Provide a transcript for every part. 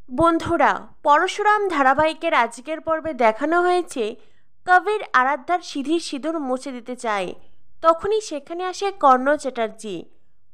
বন্ধুরা, পরশুরাম ধারাবাহিকের আজকের পর্বে দেখানো হয়েছে কবির আরাধ্যার সিঁথির সিঁদুর মুছে দিতে চায়। তখনই সেখানে আসে কর্ণ চ্যাটার্জি।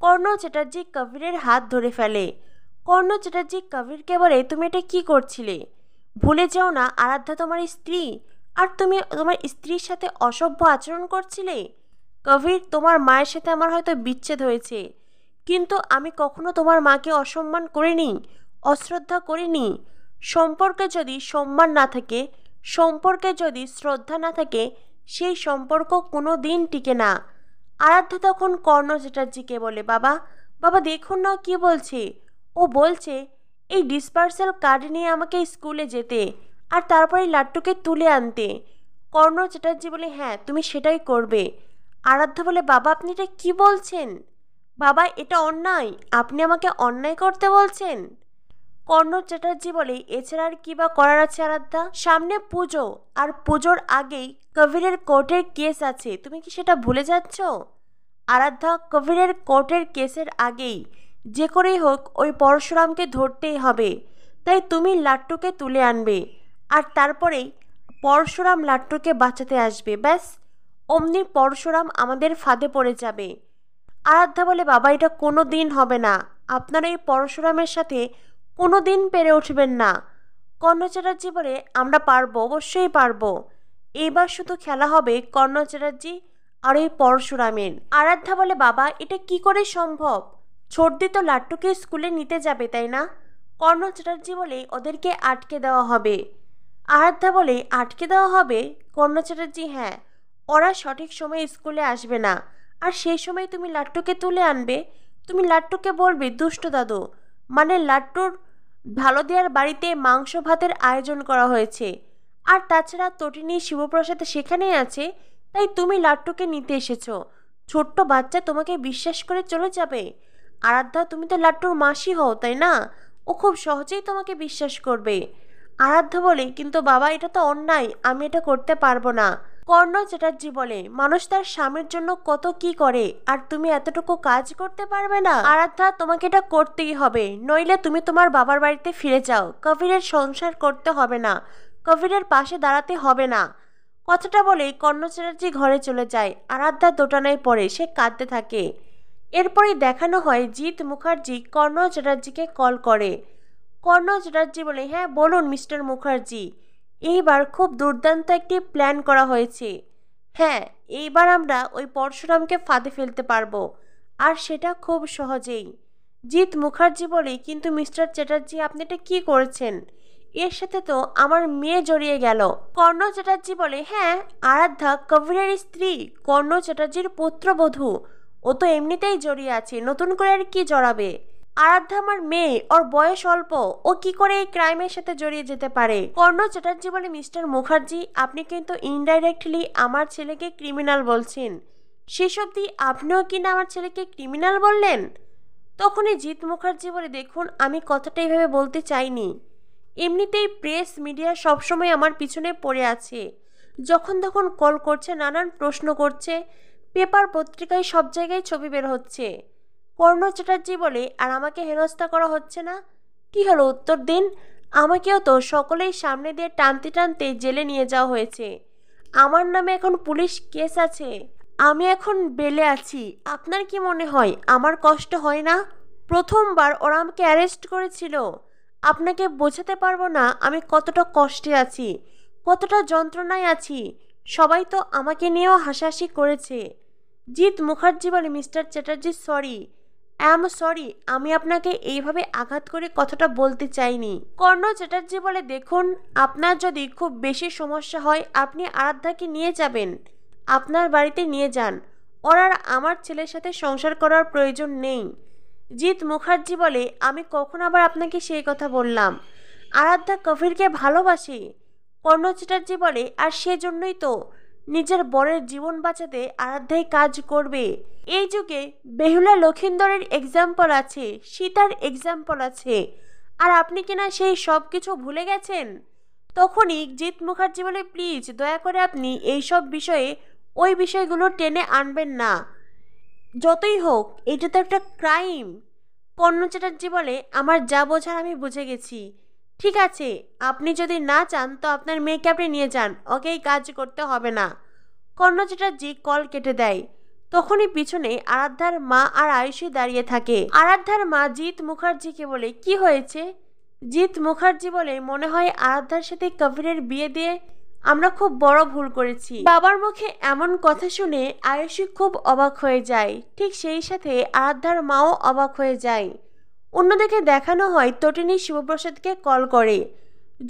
কর্ণ চ্যাটার্জি কবিরের হাত ধরে ফেলে। কর্ণ চ্যাটার্জি কবিরকে বলে, তুমি এটা কি করছিলে? ভুলে যাও না আরাধ্যা তোমার স্ত্রী, আর তুমি তোমার স্ত্রীর সাথে অসভ্য আচরণ করছিলে। কবির, তোমার মায়ের সাথে আমার হয়তো বিচ্ছেদ হয়েছে, কিন্তু আমি কখনো তোমার মাকে অসম্মান করিনি, অশ্রদ্ধা করিনি। সম্পর্কে যদি সম্মান না থাকে, সম্পর্কে যদি শ্রদ্ধা না থাকে, সেই সম্পর্ক কোনো দিন টিকে না। আরাধ্যা তখন কর্ণ চ্যাটার্জিকে বলে, বাবা বাবা দেখুন না কি বলছে। ও বলছে এই ডিসপার্সেল কার্ড নিয়ে আমাকে স্কুলে যেতে, আর তারপরে লাট্টুকে তুলে আনতে। কর্ণ চ্যাটার্জি বলে, হ্যাঁ তুমি সেটাই করবে। আরাধ্যা বলে, বাবা আপনি এটা কি বলছেন? বাবা এটা অন্যায়, আপনি আমাকে অন্যায় করতে বলছেন। কর্ণ চ্যাটার্জি বলে, এছাড়া আর কি বা করার আছে আরাধ্যা? সামনে পুজো, আর পুজোর আগেই কবিরের কোর্টের কেস আছে, তুমি কি সেটা ভুলে যাচ্ছ? আরাধ্যা, কবিরের কোর্টের কেসের আগেই যে করেই হোক ওই পরশুরামকে ধরতেই হবে, তাই তুমি লাট্টুকে তুলে আনবে, আর তারপরেই পরশুরাম লাট্টুকে বাঁচাতে আসবে। ব্যাস, অমনি পরশুরাম আমাদের ফাঁদে পড়ে যাবে। আরাধ্যা বলে, বাবা এটা কোনো দিন হবে না, আপনারা এই পরশুরামের সাথে কোনো দিন পেরে উঠবেন না। কর্ণ চ্যাটার্জি বলে, আমরা পারবো, অবশ্যই পারবো। এইবার শুধু খেলা হবে কর্ণ চ্যাটার্জি আর এই পরশুরামের। আরাধ্যা বলে, বাবা এটা কি করে সম্ভব? ছোটদি তো লাট্টুকে স্কুলে নিতে যাবে, তাই না? কর্ণ চ্যাটার্জি বলে, ওদেরকে আটকে দেওয়া হবে। আরাধ্যা বলে, আটকে দেওয়া হবে? কর্ণ চ্যাটার্জি, হ্যাঁ, ওরা সঠিক সময়ে স্কুলে আসবে না, আর সেই সময় তুমি লাট্টুকে তুলে আনবে। তুমি লাট্টুকে বলবে, দুষ্ট দাদু, মানে লাট্টুর ভালো দেওয়ার বাড়িতে মাংস ভাতের আয়োজন করা হয়েছে, আর তাছাড়া তটিনী শিবপ্রসাদ সেখানেই আছে, তাই তুমি লাট্টুকে নিতে এসেছো। ছোট্ট বাচ্চা তোমাকে বিশ্বাস করে চলে যাবে। আরাধ্যা, তুমি তো লাট্টুর মাসি হও, তাই না? ও খুব সহজেই তোমাকে বিশ্বাস করবে। আরাধ্যা বলে, কিন্তু বাবা এটা তো অন্যায়, আমি এটা করতে পারবো না। কর্ণ চ্যাটার্জি বলে, মানুষ তার স্বামীর জন্য কত কি করে, আর তুমি এতটুকু কাজ করতে পারবে না? আরাধ্যা, তোমাকে এটা করতেই হবে, নইলে তুমি তোমার বাবার বাড়িতে ফিরে যাও। কবিরের সংসার করতে হবে না, কবিরের পাশে দাঁড়াতে হবে না। কথাটা বলেই কর্ণ চ্যাটার্জি ঘরে চলে যায়। আরাধ্যা দোটানায় পড়ে, সে কাঁদতে থাকে। এরপরেই দেখানো হয় জিৎ মুখার্জি কর্ণ চ্যাটার্জিকে কল করে। কর্ণ চ্যাটার্জি বলে, হ্যাঁ বলুন মিস্টার মুখার্জি, এইবার খুব দুর্দান্ত একটি প্ল্যান করা হয়েছে। হ্যাঁ, এইবার আমরা ওই পরশুরামকে ফাঁদে ফেলতে পারবো, আর সেটা খুব সহজেই। জিৎ মুখার্জি বলে, কিন্তু মিস্টার চ্যাটার্জি আপনি এটা কি করেছেন? এর সাথে তো আমার মেয়ে জড়িয়ে গেল। কর্ণ চ্যাটার্জি বলে, হ্যাঁ, আরাধ্যা কবিরের স্ত্রী, কর্ণ চ্যাটার্জির পুত্রবধূ, ও তো এমনিতেই জড়িয়ে আছে, নতুন করে আর কি জড়াবে? আরাধ্যা আমার মেয়ে, ওর বয়স অল্প, ও কি করে এই ক্রাইমের সাথে জড়িয়ে যেতে পারে? কর্ণ চ্যাটার্জি বলে, মিস্টার মুখার্জি আপনি কিন্তু ইনডাইরেক্টলি আমার ছেলেকে ক্রিমিনাল বলছেন। শেষ অবধি আপনিও কিনা আমার ছেলেকে ক্রিমিনাল বললেন। তখনই জিৎ মুখার্জি বলে, দেখুন আমি কথাটা এইভাবে বলতে চাইনি। এমনিতেই প্রেস মিডিয়া সবসময় আমার পিছনে পড়ে আছে, যখন তখন কল করছে, নানান প্রশ্ন করছে, পেপার পত্রিকায় সব জায়গায় ছবি বের হচ্ছে। কর্ণ চ্যাটার্জি বলে, আর আমাকে হেনস্থা করা হচ্ছে না? কি হলো উত্তর দিন। আমাকেও তো সকলেই সামনে দিয়ে টানতে টানতে জেলে নিয়ে যাওয়া হয়েছে, আমার নামে এখন পুলিশ কেস আছে, আমি এখন বেলে আছি। আপনার কি মনে হয় আমার কষ্ট হয় না? প্রথমবার ওরা আমাকে অ্যারেস্ট করেছিল, আপনাকে বোঝাতে পারবো না আমি কতটা কষ্টে আছি, কতটা যন্ত্রণায় আছি। সবাই তো আমাকে নিয়েও হাসাহাসি করেছে। জিৎ মুখার্জি বলে, মিস্টার চ্যাটার্জি সরি, সরি, আমি আপনাকে এইভাবে আঘাত করে কথাটা বলতে চাইনি। কর্ণ চ্যাটার্জি বলে, দেখুন আপনার যদি খুব বেশি সমস্যা হয় আপনি আরাধ্যাকে নিয়ে যাবেন, আপনার বাড়িতে নিয়ে যান, ওর আর আমার ছেলের সাথে সংসার করার প্রয়োজন নেই। জিৎ মুখার্জি বলে, আমি কখন আবার আপনাকে সেই কথা বললাম? আরাধ্যা কবিরকে ভালোবাসে। কর্ণ চ্যাটার্জি বলে, আর সেজন্যই তো নিজের বরের জীবন বাঁচাতে আরাধ্যাই কাজ করবে। এই যুগে বেহুলা লক্ষিন্দরের এক্সাম্পল আছে, সীতার এক্সাম্পল আছে, আর আপনি কিনা সেই সব কিছু ভুলে গেছেন। তখনই জিৎ মুখার্জি বলে, প্লিজ দয়া করে আপনি এইসব বিষয়ে ওই বিষয়গুলো টেনে আনবেন না, যতই হোক এটা তো একটা ক্রাইম। কর্ণ চ্যাটার্জি বলে, আমার যা বোঝার আমি বুঝে গেছি, ঠিক আছে, আপনি যদি না চান তো আপনার মেয়েকে আপনি নিয়ে যান, ওকে এই কাজ করতে হবে না। কর্ণ চ্যাটার্জি কল কেটে দেয়। তখনই পিছনে আরাধ্যার মা আর আয়ুষী দাঁড়িয়ে থাকে। আরাধ্যার মা জিৎ মুখার্জিকে বলে, কি হয়েছে? জিৎ মুখার্জি বলে, মনে হয় আরাধ্যার সাথে কবিরের বিয়ে দিয়ে আমরা খুব বড় ভুল করেছি। বাবার মুখে এমন কথা শুনে আয়ুষী খুব অবাক হয়ে যায়। ঠিক সেই সাথে আরাধ্যার মাও অবাক হয়ে যায়। অন্যদিকে দেখানো হয় তটিনী শিবপ্রসাদকে কল করে,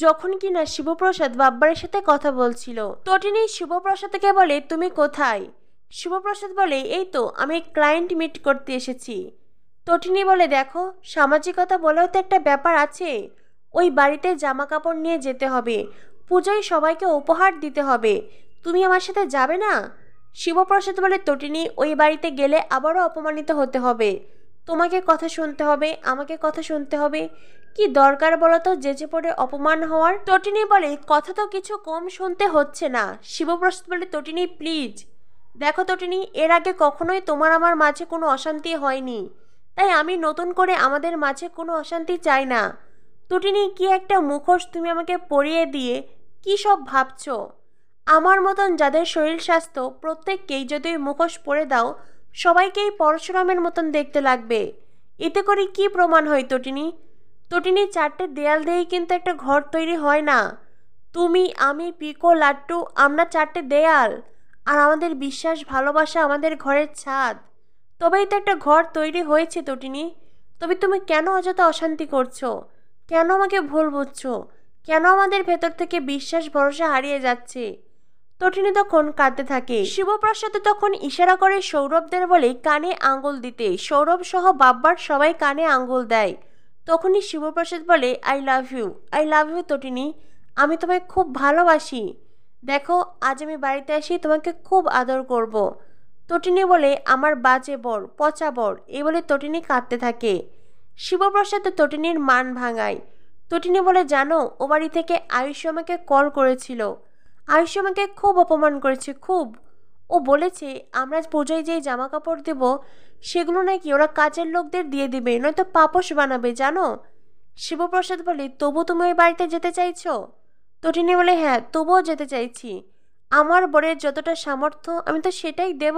যখন কিনা শিবপ্রসাদ বাব্বারের সাথে কথা বলছিল। তটিনী শিবপ্রসাদকে বলে, তুমি কোথায়? শিবপ্রসাদ বলে, এই তো আমি ক্লায়েন্ট মিট করতে এসেছি। তটিনী বলে, দেখো, সামাজিকতা বলেও তো একটা ব্যাপার আছে। ওই বাড়িতে জামা কাপড় নিয়ে যেতে হবে, পুজোয় সবাইকে উপহার দিতে হবে, তুমি আমার সাথে যাবে না? শিবপ্রসাদ বলে, তটিনী, ওই বাড়িতে গেলে আবারও অপমানিত হতে হবে, তোমাকে কথা শুনতে হবে, আমাকে কথা শুনতে হবে, কি দরকার বলো তো যেচে পড়ে অপমান হওয়ার? তটিনী বলে, কথা তো কিছু কম শুনতে হচ্ছে না। শিবপ্রসাদ বলে, তটিনী প্লিজ, দেখো তটিনী, এর আগে কখনোই তোমার আমার মাঝে কোনো অশান্তি হয়নি, তাই আমি নতুন করে আমাদের মাঝে কোনো অশান্তি চাই না। তটিনী, কি একটা মুখোশ তুমি আমাকে পরিয়ে দিয়ে কি সব ভাবছো? আমার মতন যাদের শরীর স্বাস্থ্য, প্রত্যেককেই যদি মুখোশ পরে দাও, সবাইকেই পরশুরামের মতন দেখতে লাগবে। এতে করে কি প্রমাণ হয় তটিনী? তটিনী, চারটে দেয়াল দিয়েই কিন্তু একটা ঘর তৈরি হয় না। তুমি, আমি, পিকো, লাট্টু, আমরা চারটে দেয়াল, আর আমাদের বিশ্বাস ভালোবাসা আমাদের ঘরের ছাদ, তবেই তো একটা ঘর তৈরি হয়েছে তটিনী। তবে তুমি কেন অযথা অশান্তি করছো? কেন আমাকে ভুল বুঝছো? কেন আমাদের ভেতর থেকে বিশ্বাস ভরসা হারিয়ে যাচ্ছে? তটিনী তখন কাঁদতে থাকে। শিবপ্রসাদ তখন ইশারা করে সৌরভদের বলে কানে আঙ্গুল দিতে। সৌরভ সহ বাব্বার সবাই কানে আঙ্গুল দেয়। তখনই শিবপ্রসাদ বলে, I love you, I love you Tatini, আমি তোমায় খুব ভালোবাসি। দেখো, আজ আমি বাড়িতে আসি তোমাকে খুব আদর করব। তটিনী বলে, আমার বাজে বর, পচা বর, এই বলে তটিনী কাঁদতে থাকে। শিবপ্রসাদ তটিনীর মান ভাঙায়। তটিনী বলে, জানো, ও বাড়ি থেকে আয়ুষ আমাকে কল করেছিল। আয়ুষ আমাকে খুব অপমান করেছে, খুব। ও বলেছে আমরা পুজোয় যেই জামা কাপড় দেব সেগুলো নাকি ওরা কাজের লোকদের দিয়ে দিবে, নয়তো পাপোশ বানাবে, জানো? শিবপ্রসাদ বলে, তবু তুমি ওই বাড়িতে যেতে চাইছো? তটিনী বলে, হ্যাঁ, তবুও যেতে চাইছি। আমার বরের যতটা সামর্থ্য আমি তো সেটাই দেব।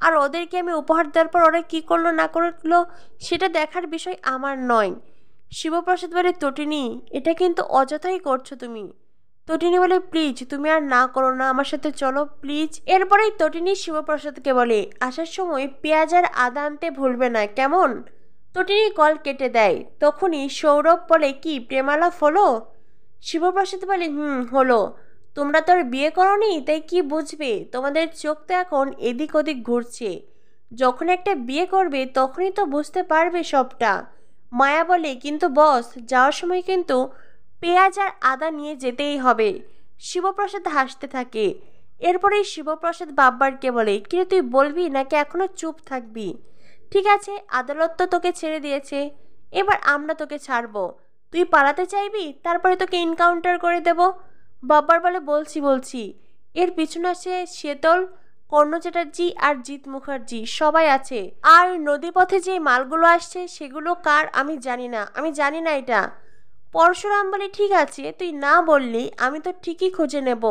আর ওদেরকে আমি উপহার দেওয়ার পর ওরা কী করলো না করলো সেটা দেখার বিষয় আমার নয়। শিবপ্রসাদ বলে, তটিনী, এটা কিন্তু অযথাই করছো তুমি। তটিনী বলে, প্লিজ তুমি আর না করো না, আমার সাথে চলো প্লিজ। এরপরেই তটিনী শিবপ্রসাদকে বলে, আসার সময় পেঁয়াজ আর আদা আনতে ভুলবে না, কেমন? তটিনী কল কেটে দেয়। তখনই সৌরভ বলে, কি প্রেমালাপ হলো? শিবপ্রসাদ বলে, হলো। তোমরা তো আর বিয়ে করোনি, তাই কি বুঝবে? তোমাদের চোখ তো এখন এদিক ওদিক ঘুরছে। যখন একটা বিয়ে করবে তখনই তো বুঝতে পারবে সবটা। মায়া বলে, কিন্তু বস, যাওয়ার সময় কিন্তু পেঁয়াজ আর আদা নিয়ে যেতেই হবে। শিবপ্রসাদ হাসতে থাকে। এরপরেই শিবপ্রসাদ বাব্বারকে বলে, কিন্তু তুই বলবি নাকি এখনো চুপ থাকবি? ঠিক আছে, আদালত তো তোকে ছেড়ে দিয়েছে, এবার আমরা তোকে ছাড়বো। তুই পালাতে চাইবি, তারপরে তোকে এনকাউন্টার করে দেব। বাব্বার বলে, বলছি। এর পিছনে আছে শেতল, কর্ণ চ্যাটার্জি আর জিৎ মুখার্জি, সবাই আছে। আর নদীপথে যে মালগুলো আসছে সেগুলো কার আমি জানি না এটা। পরশুরাম বলে, ঠিক আছে, তুই না বললি আমি তো ঠিকই খুঁজে নেব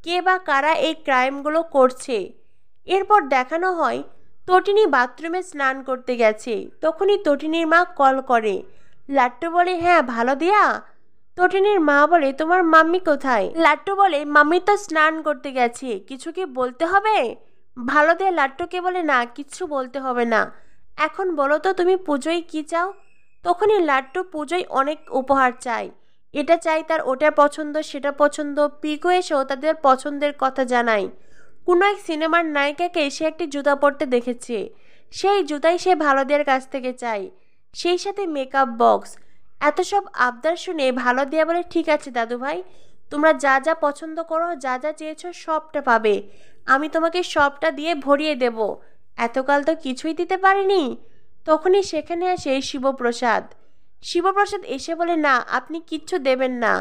কে বা কারা এই ক্রাইমগুলো করছে। এরপর দেখানো হয় তটিনী বাথরুমে স্নান করতে গেছে। তখনই তটিনীর মা কল করে। লাট্টু বলে, হ্যাঁ ভালো দিয়া। তটিনীর মা বলে, তোমার মাম্মি কোথায়? লাট্টু বলে, মাম্মি তো স্নান করতে গেছে, কিছু কি বলতে হবে? ভালো দিয়া লাট্টুকে বলে, না কিচ্ছু বলতে হবে না, এখন বলো তো তুমি পুজোয় কি চাও? তখনই লাট্টু পুজোয় অনেক উপহার চায়, এটা চাই, তার ওটা পছন্দ, সেটা পছন্দ। পিকো এসেও তাদের পছন্দের কথা জানায়। কোনো এক সিনেমার নায়িকাকে সে একটি জুতা পরতে দেখেছে, সেই জুতাই সে ভালোদের কাছ থেকে চায়, সেই সাথে মেকআপ বক্স। এত সব আবদার শুনে ভালো দিয়া বলে, ঠিক আছে দাদু ভাই, তোমরা যা যা পছন্দ করো, যা যা চেয়েছো সবটা পাবে, আমি তোমাকে সবটা দিয়ে ভরিয়ে দেব, এতকাল তো কিছুই দিতে পারিনি। তখনই সেখানে আসে শিবপ্রসাদ। শিবপ্রসাদ এসে বলে, না আপনি কিচ্ছু দেবেন না।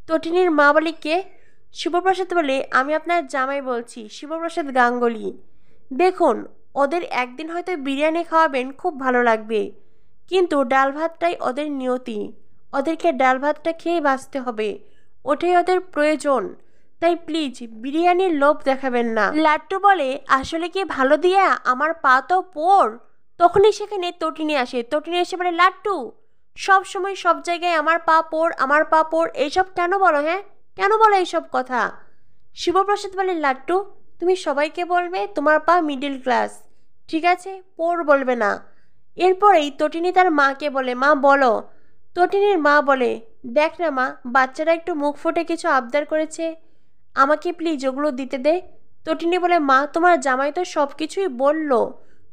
তটিনীর মা বলে, কে? শিবপ্রসাদ বলে, আমি আপনার জামাই বলছি, শিবপ্রসাদ গাঙ্গুলি। দেখুন, ওদের একদিন হয়তো বিরিয়ানি খাওয়াবেন, খুব ভালো লাগবে, কিন্তু ডাল ভাতটাই ওদের নিয়তি, ওদেরকে ডাল ভাতটা খেয়ে বাঁচতে হবে, ওটাই ওদের প্রয়োজন। তাই প্লিজ বিরিয়ানির লোভ দেখাবেন না। লাট্টু বলে, আসলে কি ভালো দিয়া, আমার পা তো পোড়। তখনই সেখানে তটিনী আসে। তটিনী এসে বলে, লাট্টু সব সময় সব জায়গায় আমার পা পোড়, আমার পা পোড়, এইসব কেন বলো? হ্যাঁ, কেন বলো এইসব কথা? শিবপ্রসাদ বলে, লাট্টু তুমি সবাইকে বলবে তোমার পা মিডিল ক্লাস, ঠিক আছে, পোড় বলবে না। এরপরেই তটিনী তার মাকে বলে, মা বলো। তটিনীর মা বলে, দেখ না মা, বাচ্চারা একটু মুখ ফুটে কিছু আবদার করেছে, আমাকে প্লিজ ওগুলো দিতে দে। তটিনী বলে, মা তোমার জামাই তো সব কিছুই বললো,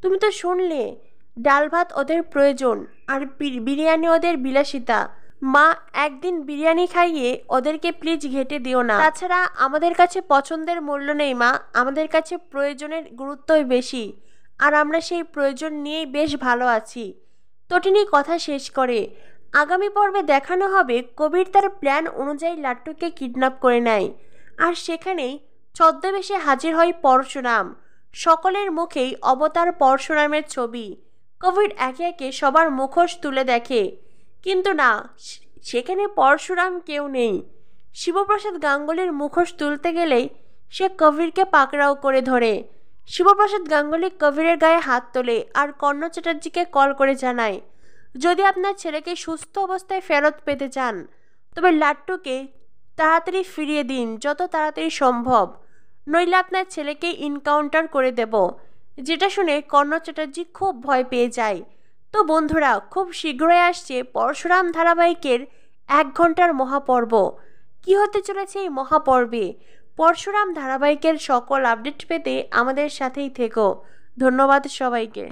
তুমি তো শুনলে, ডাল ভাত ওদের প্রয়োজন আর বিরিয়ানি ওদের বিলাসিতা। মা একদিন বিরিয়ানি খাইয়ে ওদেরকে প্লিজ ঘেটে দিও না। তাছাড়া আমাদের কাছে পছন্দের মূল্য নেই মা, আমাদের কাছে প্রয়োজনের গুরুত্বই বেশি, আর আমরা সেই প্রয়োজন নিয়েই বেশ ভালো আছি। তটিনী কথা শেষ করে। আগামী পর্বে দেখানো হবে কবির তার প্ল্যান অনুযায়ী লাট্টুকে কিডন্যাপ করে নেয়, আর সেখানেই ছদ্মবেশে হাজির হয় পরশুরাম। সকলের মুখেই অবতার পরশুরামের ছবি। কবির একে একে সবার মুখোশ তুলে দেখে, কিন্তু না, সেখানে পরশুরাম কেউ নেই। শিবপ্রসাদ গাঙ্গুলির মুখোশ তুলতে গেলেই সে কবিরকে পাকড়াও করে ধরে। শিবপ্রসাদ গাঙ্গুলি কবিরের গায়ে হাত তোলে আর কর্ণ চ্যাটার্জিকে কল করে জানায়, যদি আপনার ছেলেকে সুস্থ অবস্থায় ফেরত পেতে চান তবে লাট্টুকে তাড়াতাড়ি ফিরিয়ে দিন, যত তাড়াতাড়ি সম্ভব, নইলে আপনার ছেলেকে ইনকাউন্টার করে দেব। যেটা শুনে কর্ণ চ্যাটার্জি খুব ভয় পেয়ে যায়। তো বন্ধুরা, খুব শীঘ্রই আসছে পরশুরাম ধারাবাহিকের 1 ঘন্টার মহাপর্ব। কি হতে চলেছে এই মহাপর্বে? পরশুরাম ধারাবাহিকের সকল আপডেট পেতে আমাদের সাথেই থেকো। ধন্যবাদ সবাইকে।